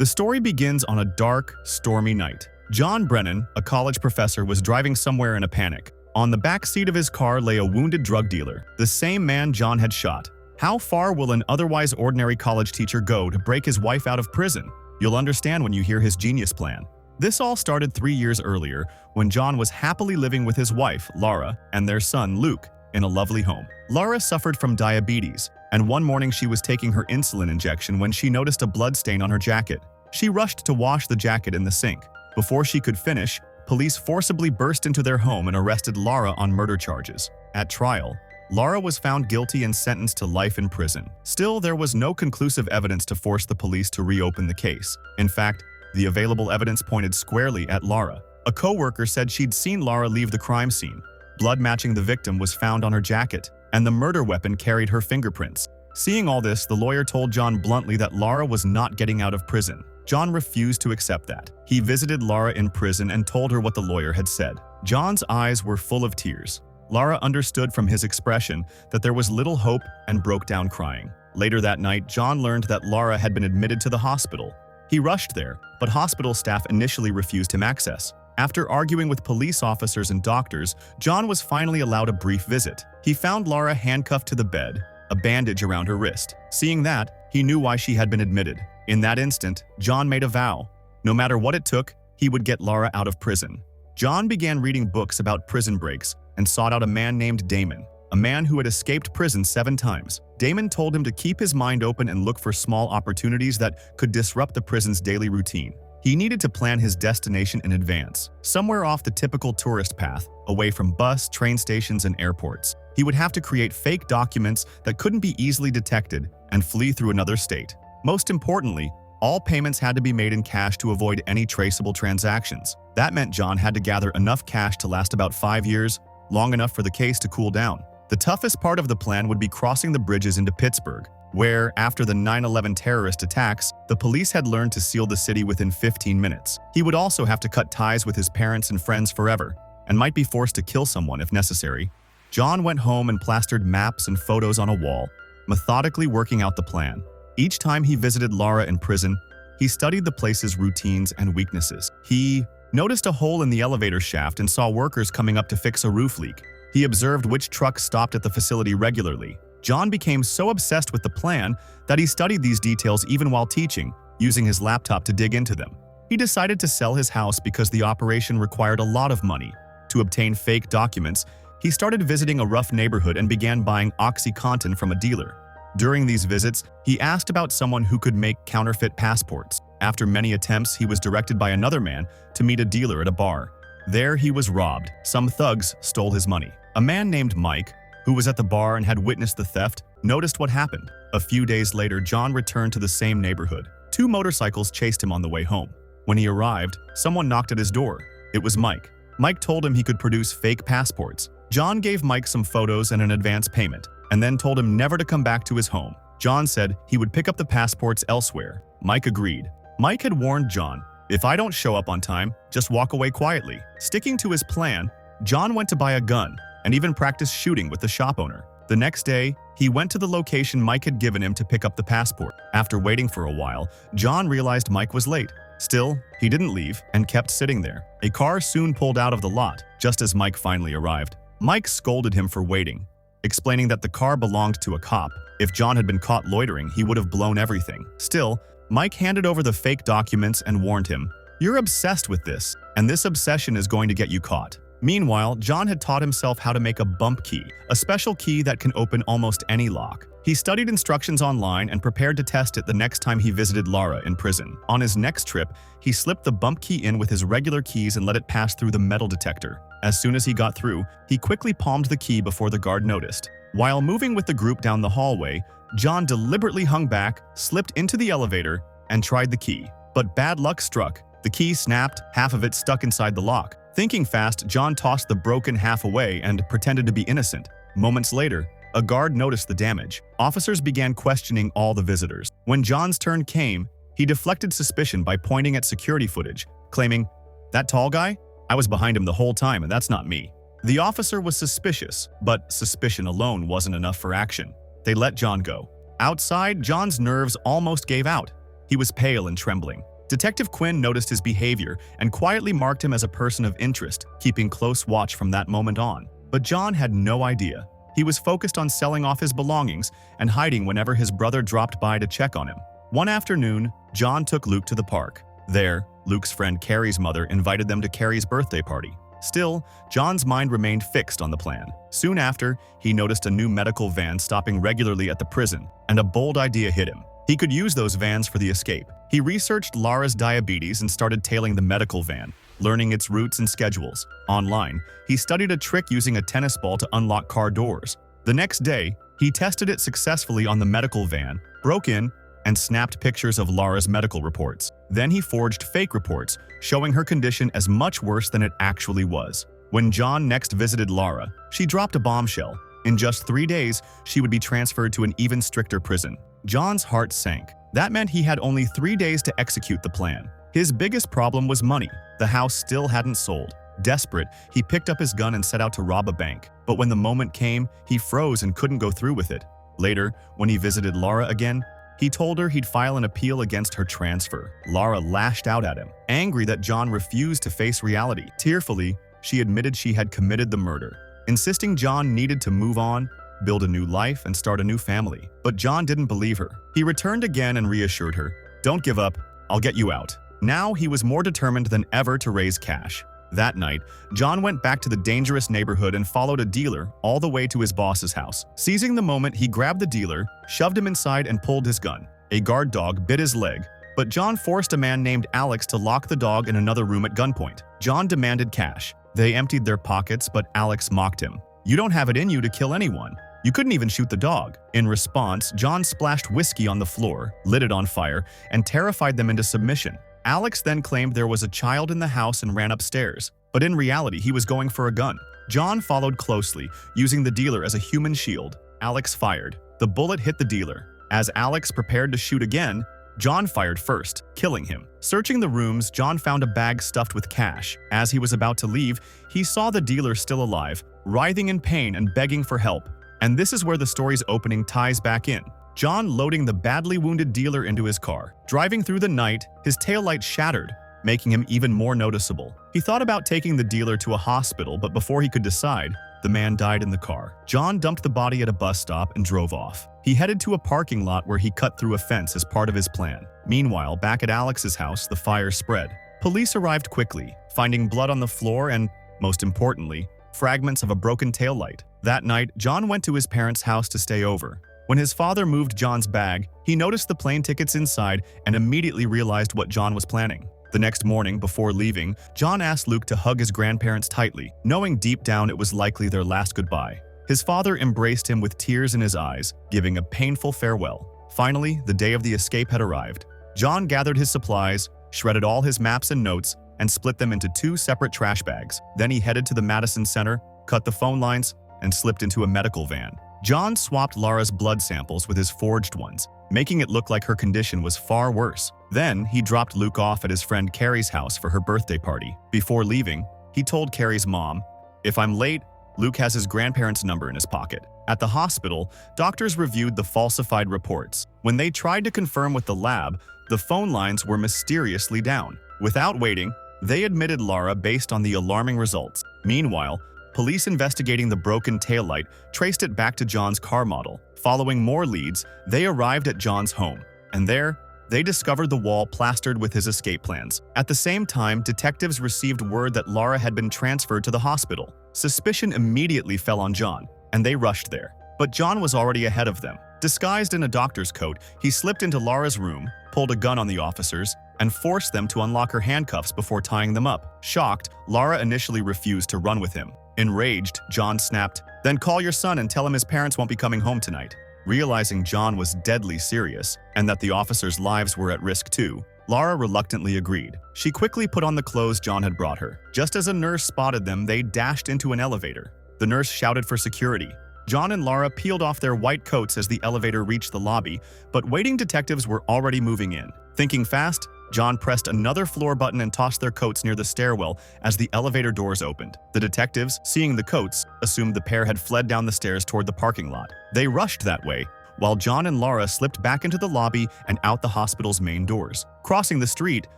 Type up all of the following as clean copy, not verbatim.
The story begins on a dark, stormy night. John Brennan, a college professor, was driving somewhere in a panic. On the back seat of his car lay a wounded drug dealer, the same man John had shot. How far will an otherwise ordinary college teacher go to break his wife out of prison? You'll understand when you hear his genius plan. This all started 3 years earlier when John was happily living with his wife, Laura, and their son, Luke, in a lovely home. Laura suffered from diabetes, and one morning she was taking her insulin injection when she noticed a blood stain on her jacket. She rushed to wash the jacket in the sink. Before she could finish, police forcibly burst into their home and arrested Laura on murder charges. At trial, Laura was found guilty and sentenced to life in prison. Still, there was no conclusive evidence to force the police to reopen the case. In fact, the available evidence pointed squarely at Laura. A co-worker said she'd seen Laura leave the crime scene. Blood matching the victim was found on her jacket, and the murder weapon carried her fingerprints. Seeing all this, the lawyer told John bluntly that Laura was not getting out of prison. John refused to accept that. He visited Laura in prison and told her what the lawyer had said. John's eyes were full of tears. Laura understood from his expression that there was little hope and broke down crying. Later that night, John learned that Laura had been admitted to the hospital. He rushed there, but hospital staff initially refused him access. After arguing with police officers and doctors, John was finally allowed a brief visit. He found Laura handcuffed to the bed, a bandage around her wrist. Seeing that, he knew why she had been admitted. In that instant, John made a vow. No matter what it took, he would get Laura out of prison. John began reading books about prison breaks and sought out a man named Damon, a man who had escaped prison 7 times. Damon told him to keep his mind open and look for small opportunities that could disrupt the prison's daily routine. He needed to plan his destination in advance, somewhere off the typical tourist path, away from bus, train stations, and airports. He would have to create fake documents that couldn't be easily detected and flee through another state. Most importantly, all payments had to be made in cash to avoid any traceable transactions. That meant John had to gather enough cash to last about 5 years, long enough for the case to cool down. The toughest part of the plan would be crossing the bridges into Pittsburgh, where, after the 9/11 terrorist attacks, the police had learned to seal the city within 15 minutes. He would also have to cut ties with his parents and friends forever, and might be forced to kill someone if necessary. John went home and plastered maps and photos on a wall, methodically working out the plan. Each time he visited Laura in prison, he studied the place's routines and weaknesses. He noticed a hole in the elevator shaft and saw workers coming up to fix a roof leak. He observed which trucks stopped at the facility regularly. John became so obsessed with the plan that he studied these details even while teaching, using his laptop to dig into them. He decided to sell his house because the operation required a lot of money. To obtain fake documents, he started visiting a rough neighborhood and began buying OxyContin from a dealer. During these visits, he asked about someone who could make counterfeit passports. After many attempts, he was directed by another man to meet a dealer at a bar. There he was robbed. Some thugs stole his money. A man named Mike, who was at the bar and had witnessed the theft, noticed what happened. A few days later, John returned to the same neighborhood. 2 motorcycles chased him on the way home. When he arrived, someone knocked at his door. It was Mike. Mike told him he could produce fake passports. John gave Mike some photos and an advance payment, and then told him never to come back to his home. John said he would pick up the passports elsewhere. Mike agreed. Mike had warned John, "If I don't show up on time, just walk away quietly." Sticking to his plan, John went to buy a gun and even practiced shooting with the shop owner. The next day, he went to the location Mike had given him to pick up the passport. After waiting for a while, John realized Mike was late. Still, he didn't leave and kept sitting there. A car soon pulled out of the lot, just as Mike finally arrived. Mike scolded him for waiting, explaining that the car belonged to a cop. If John had been caught loitering, he would have blown everything. Still, Mike handed over the fake documents and warned him, "You're obsessed with this, and this obsession is going to get you caught." Meanwhile, John had taught himself how to make a bump key, a special key that can open almost any lock. He studied instructions online and prepared to test it the next time he visited Laura in prison. On his next trip, he slipped the bump key in with his regular keys and let it pass through the metal detector. As soon as he got through, he quickly palmed the key before the guard noticed. While moving with the group down the hallway, John deliberately hung back, slipped into the elevator, and tried the key. But bad luck struck. The key snapped, half of it stuck inside the lock. Thinking fast, John tossed the broken half away and pretended to be innocent. Moments later, a guard noticed the damage. Officers began questioning all the visitors. When John's turn came, he deflected suspicion by pointing at security footage, claiming, "That tall guy? I was behind him the whole time and that's not me." The officer was suspicious, but suspicion alone wasn't enough for action. They let John go. Outside, John's nerves almost gave out. He was pale and trembling. Detective Quinn noticed his behavior and quietly marked him as a person of interest, keeping close watch from that moment on. But John had no idea. He was focused on selling off his belongings and hiding whenever his brother dropped by to check on him. One afternoon, John took Luke to the park. There, Luke's friend Carrie's mother invited them to Carrie's birthday party. Still, John's mind remained fixed on the plan. Soon after, he noticed a new medical van stopping regularly at the prison, and a bold idea hit him. He could use those vans for the escape. He researched Lara's diabetes and started tailing the medical van, learning its routes and schedules. Online, he studied a trick using a tennis ball to unlock car doors. The next day, he tested it successfully on the medical van, broke in, and snapped pictures of Lara's medical reports. Then he forged fake reports, showing her condition as much worse than it actually was. When John next visited Lara, she dropped a bombshell. In just 3 days, she would be transferred to an even stricter prison. John's heart sank. That meant he had only 3 days to execute the plan. His biggest problem was money. The house still hadn't sold. Desperate, he picked up his gun and set out to rob a bank. But when the moment came, he froze and couldn't go through with it. Later, when he visited Lara again, he told her he'd file an appeal against her transfer. Lara lashed out at him, angry that John refused to face reality. Tearfully, she admitted she had committed the murder, insisting John needed to move on, build a new life, and start a new family. But John didn't believe her. He returned again and reassured her, "Don't give up, I'll get you out." Now he was more determined than ever to raise cash. That night, John went back to the dangerous neighborhood and followed a dealer all the way to his boss's house. Seizing the moment, he grabbed the dealer, shoved him inside, and pulled his gun. A guard dog bit his leg, but John forced a man named Alex to lock the dog in another room at gunpoint. John demanded cash. They emptied their pockets, but Alex mocked him. "You don't have it in you to kill anyone. You couldn't even shoot the dog." In response, John splashed whiskey on the floor, lit it on fire, and terrified them into submission. Alex then claimed there was a child in the house and ran upstairs, but in reality, he was going for a gun. John followed closely, using the dealer as a human shield. Alex fired. The bullet hit the dealer. As Alex prepared to shoot again, John fired first, killing him. Searching the rooms, John found a bag stuffed with cash. As he was about to leave, he saw the dealer still alive, writhing in pain and begging for help. And this is where the story's opening ties back in. John loading the badly wounded dealer into his car. Driving through the night, his taillight shattered, making him even more noticeable. He thought about taking the dealer to a hospital, but before he could decide, the man died in the car. John dumped the body at a bus stop and drove off. He headed to a parking lot where he cut through a fence as part of his plan. Meanwhile, back at Alex's house, the fire spread. Police arrived quickly, finding blood on the floor and, most importantly, fragments of a broken taillight. That night, John went to his parents' house to stay over. When his father moved John's bag, he noticed the plane tickets inside and immediately realized what John was planning. The next morning, before leaving, John asked Luke to hug his grandparents tightly, knowing deep down it was likely their last goodbye. His father embraced him with tears in his eyes, giving a painful farewell. Finally, the day of the escape had arrived. John gathered his supplies, shredded all his maps and notes, and split them into 2 separate trash bags. Then he headed to the Madison Center, cut the phone lines, and slipped into a medical van. John swapped Lara's blood samples with his forged ones, making it look like her condition was far worse. Then, he dropped Luke off at his friend Carrie's house for her birthday party. Before leaving, he told Carrie's mom, "If I'm late, Luke has his grandparents' number in his pocket." At the hospital, doctors reviewed the falsified reports. When they tried to confirm with the lab, the phone lines were mysteriously down. Without waiting, they admitted Lara based on the alarming results. Meanwhile, police investigating the broken taillight traced it back to John's car model. Following more leads, they arrived at John's home, and there, they discovered the wall plastered with his escape plans. At the same time, detectives received word that Lara had been transferred to the hospital. Suspicion immediately fell on John, and they rushed there. But John was already ahead of them. Disguised in a doctor's coat, he slipped into Lara's room, pulled a gun on the officers, and forced them to unlock her handcuffs before tying them up. Shocked, Lara initially refused to run with him. Enraged, John snapped, "Then call your son and tell him his parents won't be coming home tonight." Realizing John was deadly serious and that the officers' lives were at risk too, Lara reluctantly agreed. She quickly put on the clothes John had brought her. Just as a nurse spotted them, they dashed into an elevator. The nurse shouted for security. John and Lara peeled off their white coats as the elevator reached the lobby, but waiting detectives were already moving in. Thinking fast, John pressed another floor button and tossed their coats near the stairwell as the elevator doors opened. The detectives, seeing the coats, assumed the pair had fled down the stairs toward the parking lot. They rushed that way, while John and Lara slipped back into the lobby and out the hospital's main doors. Crossing the street,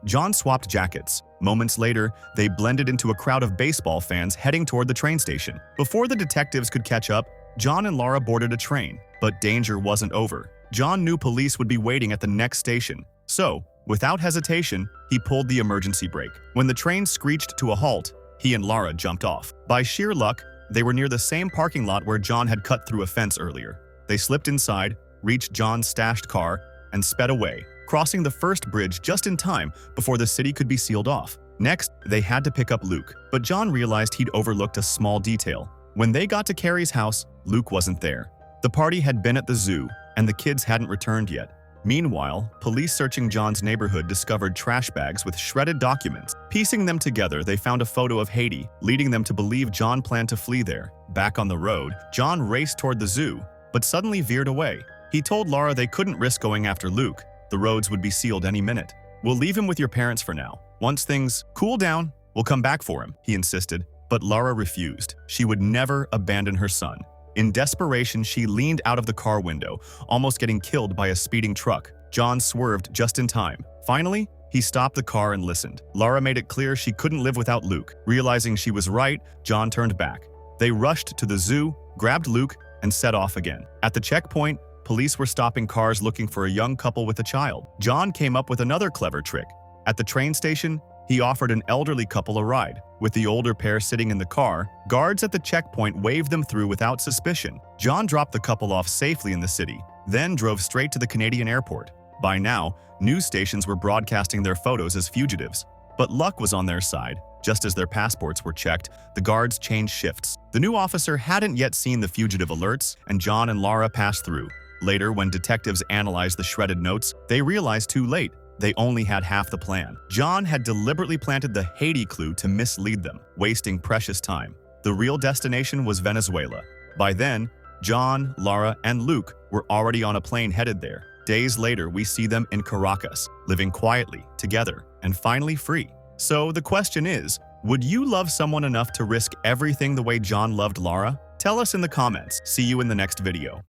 John swapped jackets. Moments later, they blended into a crowd of baseball fans heading toward the train station. Before the detectives could catch up, John and Lara boarded a train. But danger wasn't over. John knew police would be waiting at the next station. So, without hesitation, he pulled the emergency brake. When the train screeched to a halt, he and Lara jumped off. By sheer luck, they were near the same parking lot where John had cut through a fence earlier. They slipped inside, reached John's stashed car, and sped away, crossing the first bridge just in time before the city could be sealed off. Next, they had to pick up Luke, but John realized he'd overlooked a small detail. When they got to Carrie's house, Luke wasn't there. The party had been at the zoo, and the kids hadn't returned yet. Meanwhile, police searching John's neighborhood discovered trash bags with shredded documents. Piecing them together, they found a photo of Haiti, leading them to believe John planned to flee there. Back on the road, John raced toward the zoo, but suddenly veered away. He told Lara they couldn't risk going after Luke. The roads would be sealed any minute. "We'll leave him with your parents for now. Once things cool down, we'll come back for him," he insisted. But Lara refused. She would never abandon her son. In desperation, she leaned out of the car window, almost getting killed by a speeding truck. John swerved just in time. Finally, he stopped the car and listened. Lara made it clear she couldn't live without Luke. Realizing she was right, John turned back. They rushed to the zoo, grabbed Luke, and set off again. At the checkpoint, police were stopping cars looking for a young couple with a child. John came up with another clever trick. At the train station, he offered an elderly couple a ride. With the older pair sitting in the car, guards at the checkpoint waved them through without suspicion. John dropped the couple off safely in the city, then drove straight to the Canadian airport. By now, news stations were broadcasting their photos as fugitives. But luck was on their side. Just as their passports were checked, the guards changed shifts. The new officer hadn't yet seen the fugitive alerts, and John and Lara passed through. Later, when detectives analyzed the shredded notes, they realized too late. They only had half the plan. John had deliberately planted the Haiti clue to mislead them, wasting precious time. The real destination was Venezuela. By then, John, Lara, and Luke were already on a plane headed there. Days later, we see them in Caracas, living quietly, together, and finally free. So the question is, would you love someone enough to risk everything the way John loved Lara? Tell us in the comments. See you in the next video.